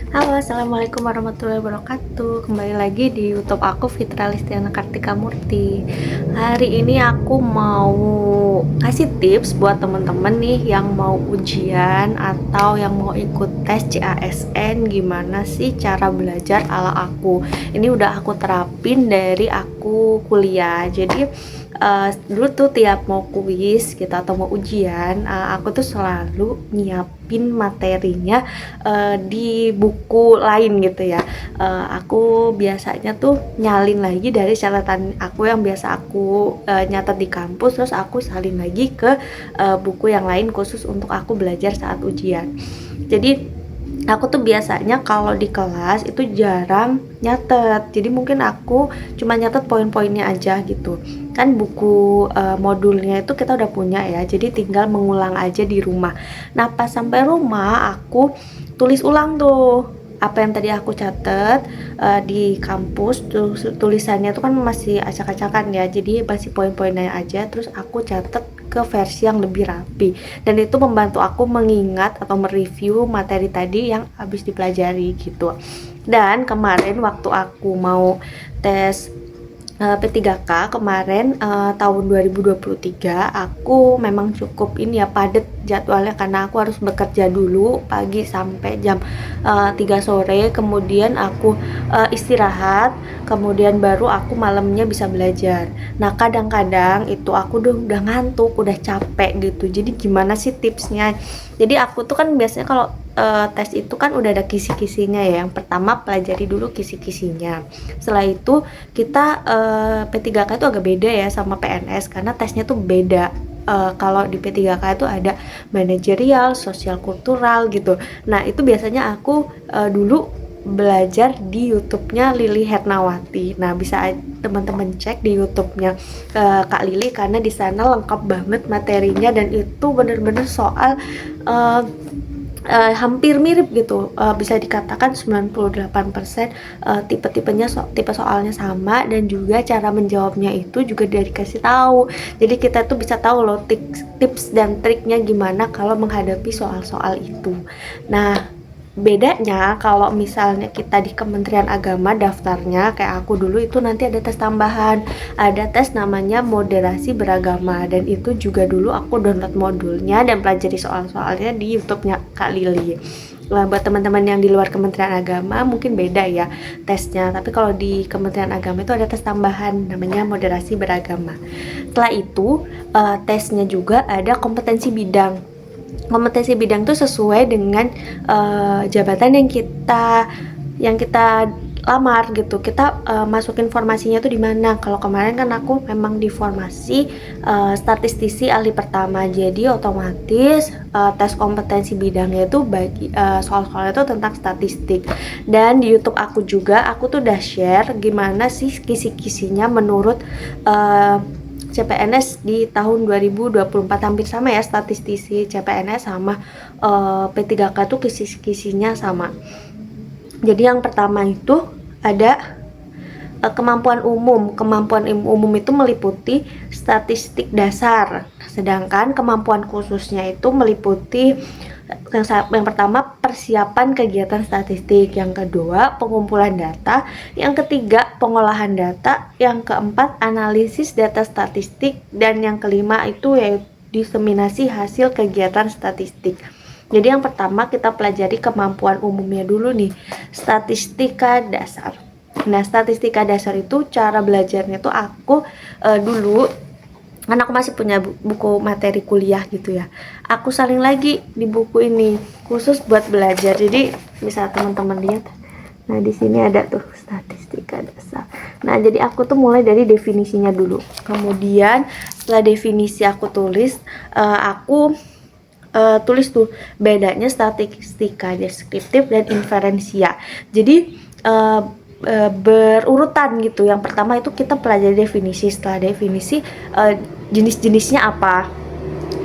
Halo, assalamualaikum warahmatullahi wabarakatuh. Kembali lagi di YouTube aku, Fitra Listiana Kartika Murti. Hari ini aku mau kasih tips buat temen-temen nih yang mau ujian atau yang mau ikut tes CASN. Gimana sih cara belajar ala aku? Ini udah aku terapin dari aku kuliah. Jadi dulu tuh tiap mau kuis gitu atau mau ujian, aku tuh selalu nyiapin materinya di buku lain gitu ya. Aku biasanya tuh nyalin lagi dari catatan aku yang biasa aku nyatet di kampus, terus aku salin lagi ke buku yang lain khusus untuk aku belajar saat ujian. Jadi aku tuh biasanya kalau di kelas itu jarang nyatet, jadi mungkin aku cuma nyatet poin-poinnya aja gitu kan. Buku modulnya itu kita udah punya ya, jadi tinggal mengulang aja di rumah. Nah pas sampai rumah aku tulis ulang tuh apa yang tadi aku catet di kampus. Tulisannya tuh kan masih acak-acakan ya, jadi masih poin-poinnya aja, terus aku catet ke versi yang lebih rapi, dan itu membantu aku mengingat atau mereview materi tadi yang habis dipelajari gitu. Dan kemarin waktu aku mau tes P3K kemarin tahun 2023, aku memang cukup ini ya, padet jadwalnya karena aku harus bekerja dulu pagi sampai jam 3 sore, kemudian aku istirahat, kemudian baru aku malamnya bisa belajar. Nah kadang-kadang itu aku udah ngantuk, udah capek gitu. Jadi gimana sih tipsnya? Jadi aku tuh kan biasanya kalau tes itu kan udah ada kisi-kisinya ya. Yang pertama pelajari dulu kisi-kisinya. Setelah itu kita P3K itu agak beda ya sama PNS karena tesnya tuh beda. Kalau di P3K itu ada manajerial, sosial kultural gitu. Nah itu biasanya aku dulu belajar di YouTube-nya Lili Hernawati. Nah bisa teman-teman cek di YouTube-nya Kak Lili karena di sana lengkap banget materinya, dan itu bener-bener soal uh, hampir mirip gitu, bisa dikatakan 98% tipe soalnya sama, dan juga cara menjawabnya itu juga dari kasih tahu. Jadi kita tuh bisa tahu loh tips dan triknya gimana kalau menghadapi soal-soal itu. Nah bedanya kalau misalnya kita di Kementerian Agama daftarnya kayak aku dulu, itu nanti ada tes tambahan, ada tes namanya moderasi beragama, dan itu juga dulu aku download modulnya dan pelajari soal-soalnya di YouTube-nya Kak Lili. Nah, buat teman-teman yang di luar Kementerian Agama mungkin beda ya tesnya, tapi kalau di Kementerian Agama itu ada tes tambahan namanya moderasi beragama. Setelah itu tesnya juga ada kompetensi bidang. Kompetensi bidang itu sesuai dengan jabatan yang kita lamar gitu. Kita masukin formasinya tuh di mana. Kalau kemarin kan aku memang di formasi statistisi ahli pertama, jadi otomatis tes kompetensi bidangnya itu bagi soal-soalnya itu tentang statistik. Dan di YouTube aku juga aku tuh udah share gimana sih kisi-kisinya menurut CPNS di tahun 2024, hampir sama ya, statistisi CPNS sama P3K tuh kisi-kisinya sama. Jadi yang pertama itu ada kemampuan umum. Kemampuan umum itu meliputi statistik dasar, sedangkan kemampuan khususnya itu meliputi yang pertama persiapan kegiatan statistik, yang kedua pengumpulan data, yang ketiga pengolahan data, yang keempat analisis data statistik, dan yang kelima itu yaitu diseminasi hasil kegiatan statistik. Jadi yang pertama kita pelajari kemampuan umumnya dulu nih, statistika dasar. Nah statistika dasar itu cara belajarnya tuh aku dulu kan aku masih punya buku materi kuliah gitu ya, aku salin lagi di buku ini khusus buat belajar. Jadi bisa teman-teman lihat, nah di sini ada tuh statistika dasar. Nah jadi aku tuh mulai dari definisinya dulu, kemudian setelah definisi aku tulis, aku tulis tuh bedanya statistika deskriptif dan inferensia. Jadi berurutan gitu. Yang pertama itu kita pelajari definisi, setelah definisi jenis-jenisnya apa,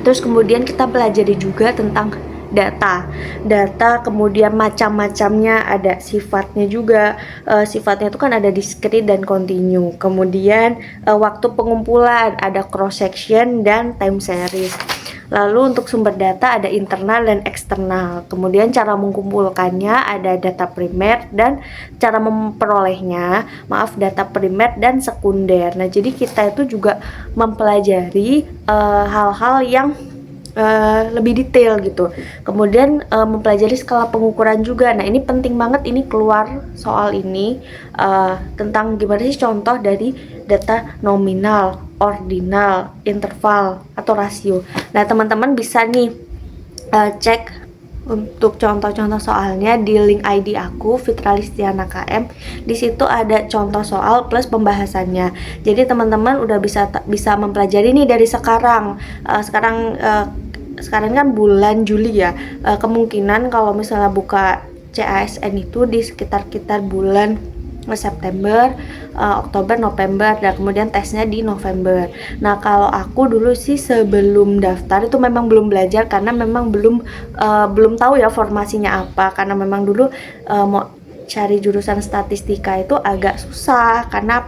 terus kemudian kita pelajari juga tentang data, kemudian macam-macamnya, ada sifatnya juga. Sifatnya itu kan ada discrete dan continue, kemudian waktu pengumpulan, ada cross section dan time series. Lalu untuk sumber data ada internal dan eksternal. Kemudian cara mengumpulkannya ada data primer dan cara memperolehnya, data primer dan sekunder. Nah, jadi kita itu juga mempelajari hal-hal yang lebih detail gitu. Kemudian mempelajari skala pengukuran juga. Nah, ini penting banget, ini keluar soal ini tentang gimana sih contoh dari data nominal, ordinal, interval atau rasio. Nah, teman-teman bisa nih cek untuk contoh-contoh soalnya di link ID aku Fitralistiana KM. Di situ ada contoh soal plus pembahasannya. Jadi teman-teman udah bisa mempelajari nih dari sekarang. Sekarang kan bulan Juli ya. Kemungkinan kalau misalnya buka CASN itu di sekitar bulan September, Oktober, November, dan kemudian tesnya di November. Nah, kalau aku dulu sih sebelum daftar itu memang belum belajar karena memang belum tahu ya formasinya apa, karena memang dulu mau cari jurusan statistika itu agak susah karena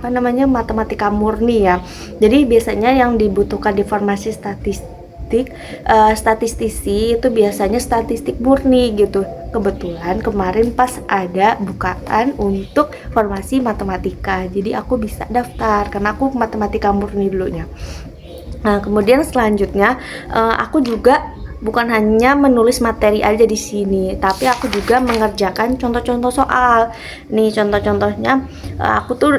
matematika murni ya. Jadi biasanya yang dibutuhkan di formasi statistisi itu biasanya statistik murni gitu. Kebetulan kemarin pas ada bukaan untuk formasi matematika, jadi aku bisa daftar karena aku matematika murni dulunya. Nah, kemudian selanjutnya aku juga bukan hanya menulis materi aja di sini, tapi aku juga mengerjakan contoh-contoh soal. Nih contoh-contohnya, aku tuh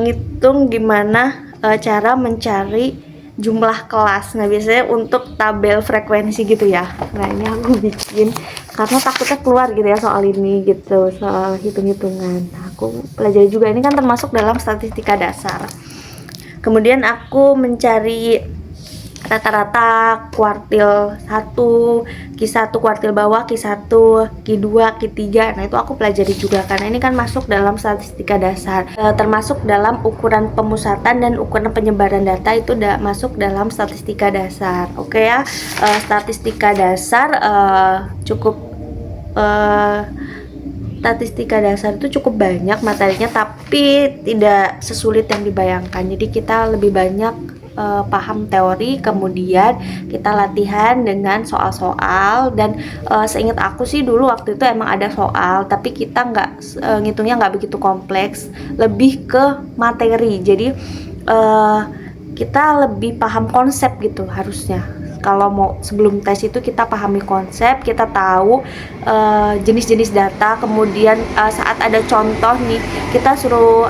ngitung gimana cara mencari jumlah kelas. Nah, biasanya untuk tabel frekuensi gitu ya. Nah, ini aku bikin karena takutnya keluar gitu ya soal ini gitu, soal hitung-hitungan. Nah, aku pelajari juga, ini kan termasuk dalam statistika dasar. Kemudian aku mencari rata-rata kuartil 1, Q1 kuartil bawah, Q1, Q2, Q3. Nah, itu aku pelajari juga karena ini kan masuk dalam statistika dasar. Termasuk dalam ukuran pemusatan dan ukuran penyebaran data itu udah masuk dalam statistika dasar. Oke ya. Statistika dasar statistika dasar itu cukup banyak materinya, tapi tidak sesulit yang dibayangkan. Jadi kita lebih banyak paham teori, kemudian kita latihan dengan soal-soal. Dan seingat aku sih dulu waktu itu emang ada soal, tapi kita ngitungnya nggak begitu kompleks, lebih ke materi. Jadi kita lebih paham konsep gitu harusnya. Kalau mau sebelum tes itu kita pahami konsep, kita tahu jenis-jenis data, kemudian saat ada contoh nih kita suruh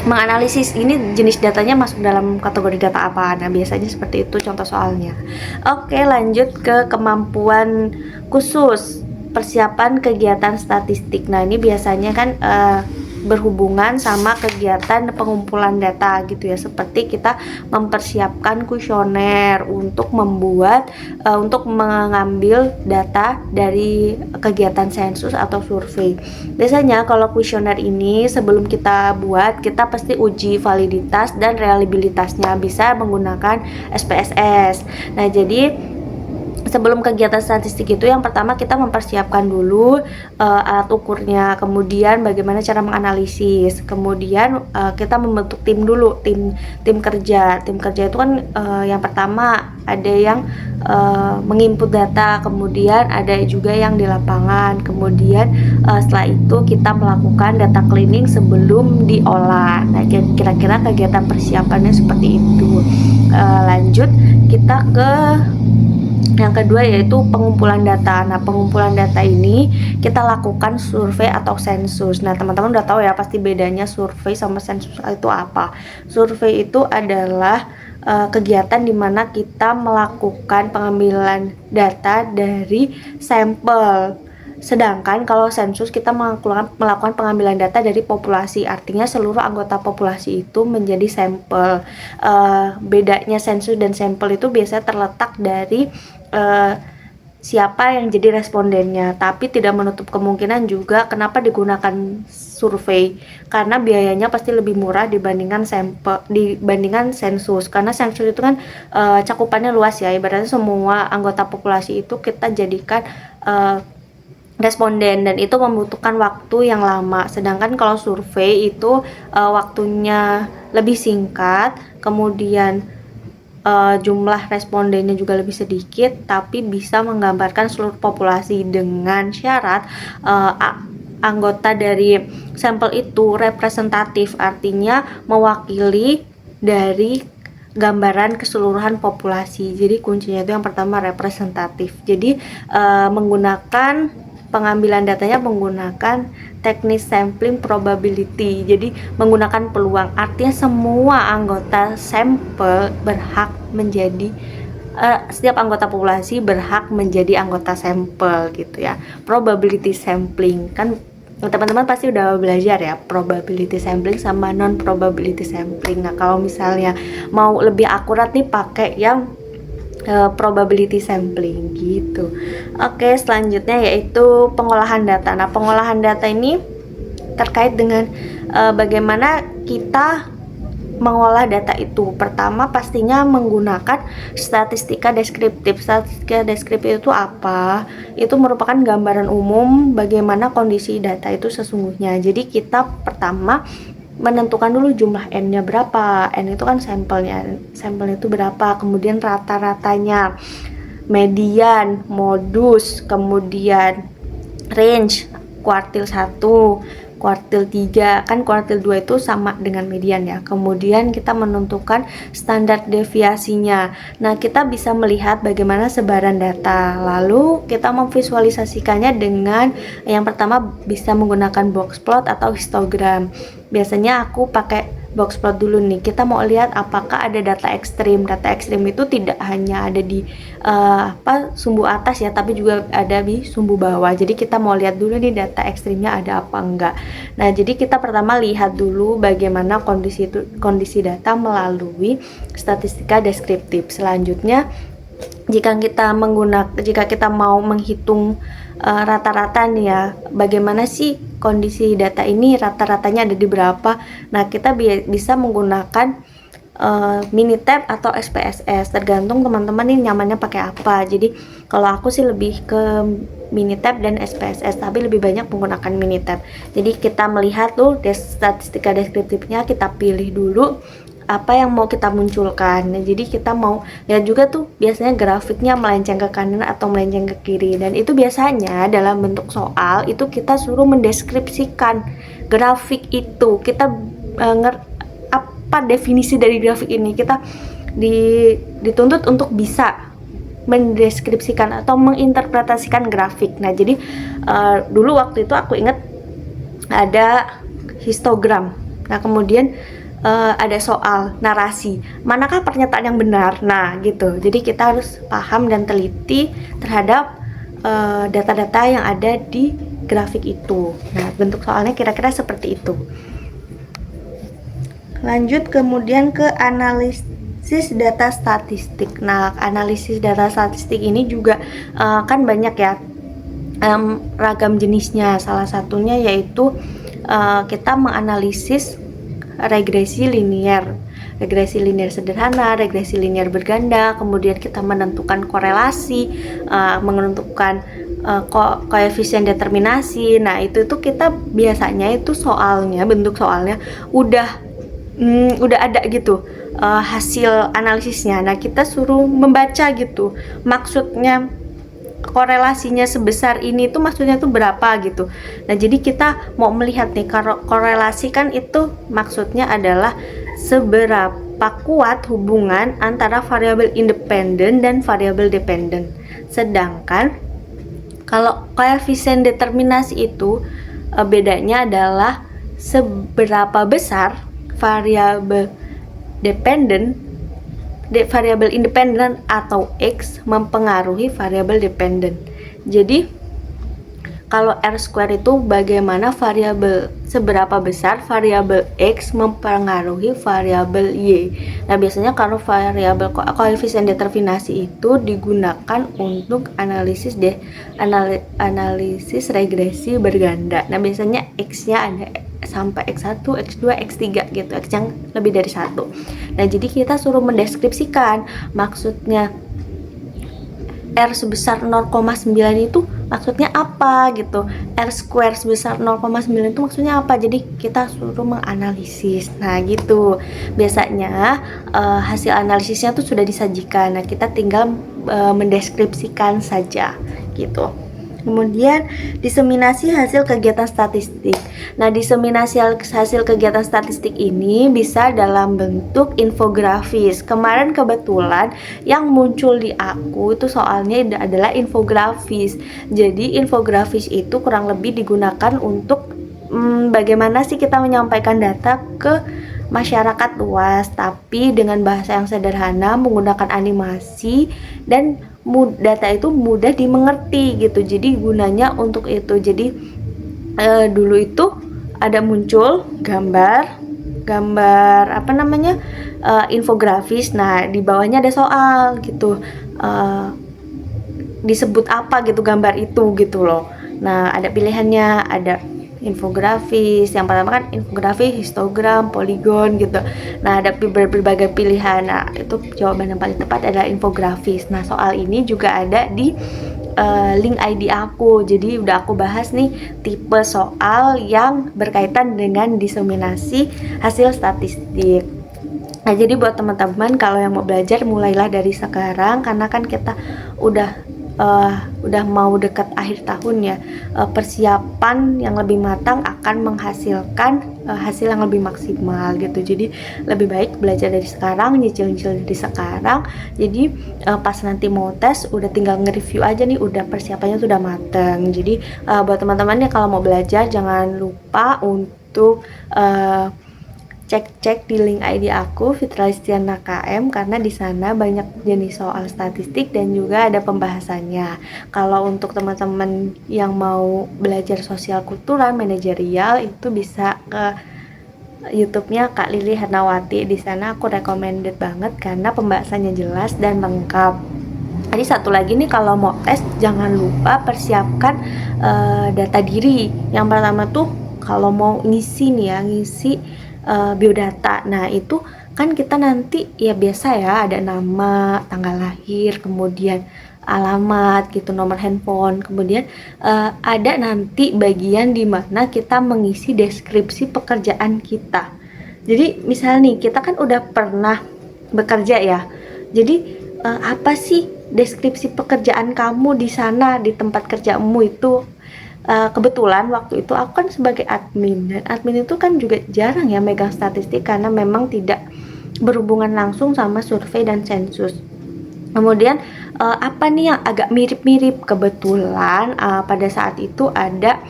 menganalisis ini jenis datanya masuk dalam kategori data apa. Nah, biasanya seperti itu contoh soalnya. Oke, lanjut ke kemampuan khusus persiapan kegiatan statistik. Nah, ini biasanya kan berhubungan sama kegiatan pengumpulan data gitu ya, seperti kita mempersiapkan kuesioner untuk mengambil data dari kegiatan sensus atau survei. Biasanya kalau kuesioner ini sebelum kita buat, kita pasti uji validitas dan reliabilitasnya, bisa menggunakan SPSS. Nah, jadi sebelum kegiatan statistik itu yang pertama kita mempersiapkan dulu alat ukurnya, kemudian bagaimana cara menganalisis, kemudian kita membentuk tim dulu, tim kerja itu kan yang pertama ada yang menginput data, kemudian ada juga yang di lapangan, kemudian setelah itu kita melakukan data cleaning sebelum diolah. Nah, kira-kira kegiatan persiapannya seperti itu. Lanjut kita ke yang kedua yaitu pengumpulan data. Nah, pengumpulan data ini kita lakukan survei atau sensus. Nah, teman-teman udah tahu ya pasti bedanya survei sama sensus itu apa. Survei itu adalah kegiatan di mana kita melakukan pengambilan data dari sampel. Sedangkan kalau sensus kita melakukan pengambilan data dari populasi, artinya seluruh anggota populasi itu menjadi sampel. Bedanya sensus dan sampel itu biasanya terletak dari siapa yang jadi respondennya, tapi tidak menutup kemungkinan juga kenapa digunakan survei, karena biayanya pasti lebih murah dibandingkan sensus, karena sensus itu kan cakupannya luas ya, ibaratnya semua anggota populasi itu kita jadikan responden, dan itu membutuhkan waktu yang lama. Sedangkan kalau survei itu waktunya lebih singkat, kemudian jumlah respondennya juga lebih sedikit, tapi bisa menggambarkan seluruh populasi dengan syarat anggota dari sampel itu representatif, artinya mewakili dari gambaran keseluruhan populasi. Jadi kuncinya itu yang pertama representatif. Jadi menggunakan pengambilan datanya menggunakan teknik sampling probability. Jadi menggunakan peluang. Artinya semua anggota sampel berhak menjadi setiap anggota populasi berhak menjadi anggota sampel gitu ya. Probability sampling kan teman-teman pasti udah belajar ya probability sampling sama non probability sampling. Nah, kalau misalnya mau lebih akurat nih pakai yang probability sampling gitu. Oke, selanjutnya yaitu pengolahan data. Nah, pengolahan data ini terkait dengan bagaimana kita mengolah data itu. Pertama pastinya menggunakan statistika deskriptif. Statistika deskriptif itu apa? Itu merupakan gambaran umum bagaimana kondisi data itu sesungguhnya. Jadi kita pertama menentukan dulu jumlah N-nya berapa. N itu kan sampelnya. Sampelnya itu berapa, kemudian rata-ratanya, median, modus, kemudian range, kuartil 1, kuartil 3, kan kuartil 2 itu sama dengan median ya. Kemudian kita menentukan standar deviasinya. Nah, kita bisa melihat bagaimana sebaran data. Lalu kita memvisualisasikannya dengan yang pertama bisa menggunakan box plot atau histogram. Biasanya aku pakai box plot dulu nih. Kita mau lihat apakah ada data ekstrim. Data ekstrim itu tidak hanya ada di sumbu atas ya, tapi juga ada di sumbu bawah. Jadi kita mau lihat dulu nih data ekstrimnya ada apa enggak. Nah, jadi kita pertama lihat dulu bagaimana kondisi data melalui statistika deskriptif. Selanjutnya jika kita mau menghitung rata-rata nih ya, bagaimana sih kondisi data ini rata-ratanya ada di berapa. Nah, kita bisa menggunakan Minitab atau SPSS, tergantung teman-teman nih nyamannya pakai apa. Jadi kalau aku sih lebih ke Minitab dan SPSS, tapi lebih banyak menggunakan Minitab. Jadi kita melihat tuh statistika deskriptifnya, kita pilih dulu apa yang mau kita munculkan. Nah, jadi kita mau lihat juga tuh biasanya grafiknya melenceng ke kanan atau melenceng ke kiri, dan itu biasanya dalam bentuk soal itu kita suruh mendeskripsikan grafik itu. Kita apa definisi dari grafik ini, kita dituntut untuk bisa mendeskripsikan atau menginterpretasikan grafik. Nah, jadi dulu waktu itu aku ingat ada histogram. Nah, kemudian ada soal narasi, manakah pernyataan yang benar. Nah gitu, jadi kita harus paham dan teliti terhadap data-data yang ada di grafik itu. Nah, bentuk soalnya kira-kira seperti itu. Lanjut kemudian ke analisis data statistik. Nah, analisis data statistik ini juga kan banyak ya, ragam jenisnya. Salah satunya yaitu kita menganalisis regresi linear sederhana, regresi linear berganda, kemudian kita menentukan korelasi, menentukan koefisien determinasi. Nah, itu kita biasanya itu soalnya, bentuk soalnya udah ada gitu hasil analisisnya. Nah, kita suruh membaca gitu, maksudnya korelasinya sebesar ini tuh maksudnya tuh berapa gitu. Nah, jadi kita mau melihat nih, korelasi kan itu maksudnya adalah seberapa kuat hubungan antara variabel independen dan variabel dependen. Sedangkan kalau koefisien determinasi itu bedanya adalah seberapa besar variabel variabel independen atau X mempengaruhi variabel dependen. Jadi kalau R² itu bagaimana seberapa besar variabel X mempengaruhi variabel Y. Nah, biasanya kalau variabel koefisien determinasi itu digunakan untuk analisis regresi berganda. Nah, biasanya X-nya ada sampai X1, X2, X3 gitu, X yang lebih dari 1. Nah, jadi kita suruh mendeskripsikan maksudnya R sebesar 0,9 itu maksudnya apa gitu, R square sebesar 0,9 itu maksudnya apa. Jadi kita suruh menganalisis. Nah gitu, biasanya hasil analisisnya tuh sudah disajikan. Nah kita tinggal mendeskripsikan saja gitu. Kemudian diseminasi hasil kegiatan statistik. Nah, diseminasi hasil kegiatan statistik ini bisa dalam bentuk infografis. Kemarin kebetulan yang muncul di aku itu soalnya adalah infografis. Jadi infografis itu kurang lebih digunakan untuk bagaimana sih kita menyampaikan data ke masyarakat luas, tapi dengan bahasa yang sederhana, menggunakan animasi, dan data itu mudah dimengerti gitu. Jadi gunanya untuk itu. Jadi dulu itu ada muncul gambar apa namanya, infografis. Nah di bawahnya ada soal gitu, disebut apa gitu gambar itu gitu loh. Nah ada pilihannya, ada infografis. Yang pertama kan infografis, histogram, poligon gitu. Nah ada berbagai pilihan. Nah itu jawaban yang paling tepat adalah infografis. Nah soal ini juga ada di link ID aku. Jadi udah aku bahas nih tipe soal yang berkaitan dengan diseminasi hasil statistik. Nah jadi buat teman-teman kalau yang mau belajar, mulailah dari sekarang, karena kan kita udah mau dekat akhir tahun ya. Persiapan yang lebih matang akan menghasilkan hasil yang lebih maksimal gitu. Jadi lebih baik belajar dari sekarang, nyicil-nyicil dari sekarang. Jadi pas nanti mau tes udah tinggal nge-review aja nih, udah persiapannya sudah matang. Jadi buat teman-teman ya kalau mau belajar jangan lupa untuk cek di link ID aku Fitralistiana KM, karena di sana banyak jenis soal statistik dan juga ada pembahasannya. Kalau untuk teman-teman yang mau belajar sosial kultural manajerial itu bisa ke YouTube-nya Kak Lili Hernawati. Di sana aku recommended banget karena pembahasannya jelas dan lengkap. Jadi satu lagi nih, kalau mau tes jangan lupa persiapkan data diri. Yang pertama tuh kalau mau ngisi nih ya, ngisi biodata. Nah itu kan kita nanti ya biasa ya, ada nama, tanggal lahir, kemudian alamat gitu, nomor handphone, kemudian ada nanti bagian dimana kita mengisi deskripsi pekerjaan kita. Jadi misal nih kita kan udah pernah bekerja ya, jadi apa sih deskripsi pekerjaan kamu di sana, di tempat kerjamu itu. Kebetulan waktu itu aku kan sebagai admin, dan admin itu kan juga jarang ya megang statistik karena memang tidak berhubungan langsung sama survei dan sensus. Kemudian apa nih yang agak mirip-mirip, kebetulan pada saat itu ada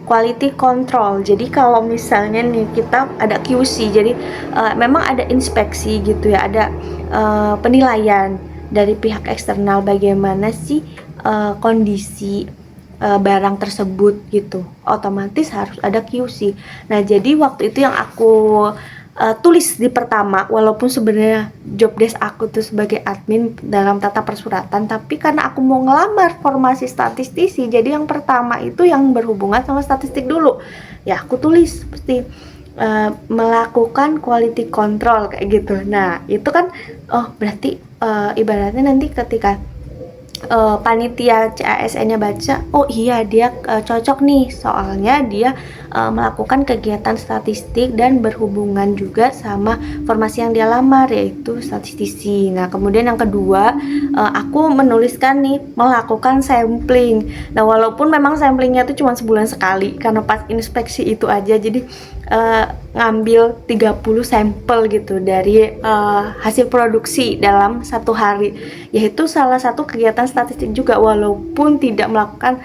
quality control. Jadi kalau misalnya nih kita ada QC, jadi memang ada inspeksi gitu ya, ada penilaian dari pihak eksternal bagaimana sih kondisi barang tersebut gitu, otomatis harus ada QC. Nah jadi waktu itu yang aku tulis di pertama, walaupun sebenarnya job desk aku tuh sebagai admin dalam tata persuratan, tapi karena aku mau ngelamar formasi statistisi, jadi yang pertama itu yang berhubungan sama statistik dulu ya aku tulis seperti melakukan quality control kayak gitu. Nah itu kan berarti ibaratnya nanti ketika panitia CASN-nya baca, oh iya dia cocok nih, soalnya dia melakukan kegiatan statistik dan berhubungan juga sama formasi yang dia lamar, yaitu statistisi. Nah kemudian yang kedua, aku menuliskan nih melakukan sampling. Nah walaupun memang samplingnya itu cuma sebulan sekali karena pas inspeksi itu aja, jadi ngambil 30 sampel gitu dari hasil produksi dalam satu hari, yaitu salah satu kegiatan statistik juga, walaupun tidak melakukan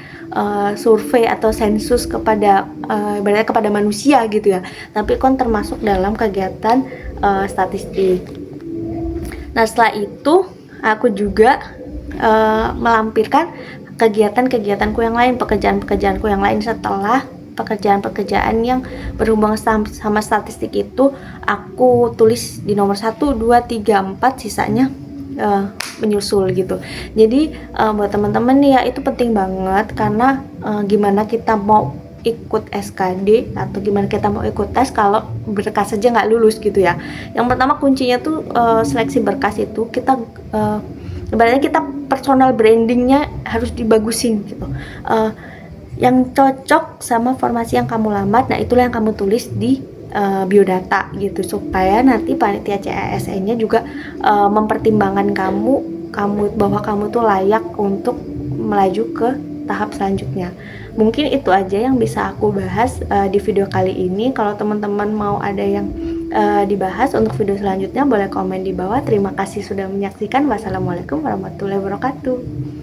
survei atau sensus kepada berarti kepada manusia gitu ya, tapi kan termasuk dalam kegiatan statistik. Nah setelah itu aku juga melampirkan kegiatan-kegiatanku yang lain, pekerjaan-pekerjaanku yang lain. Setelah pekerjaan-pekerjaan yang berhubungan sama statistik itu aku tulis di nomor 1, 2, 3, 4, sisanya menyusul gitu. Jadi buat teman-teman nih ya, itu penting banget karena gimana kita mau ikut SKD atau gimana kita mau ikut tes kalau berkas saja nggak lulus gitu ya. Yang pertama kuncinya tuh seleksi berkas itu kita Ibaratnya kita personal brandingnya harus dibagusin gitu. Yang cocok sama formasi yang kamu lamar, nah itulah yang kamu tulis di biodata gitu, supaya nanti panitia CSN-nya juga mempertimbangkan kamu bahwa kamu tuh layak untuk melaju ke tahap selanjutnya. Mungkin itu aja yang bisa aku bahas di video kali ini. Kalau teman-teman mau ada yang dibahas untuk video selanjutnya, boleh komen di bawah. Terima kasih sudah menyaksikan. Wassalamualaikum warahmatullahi wabarakatuh.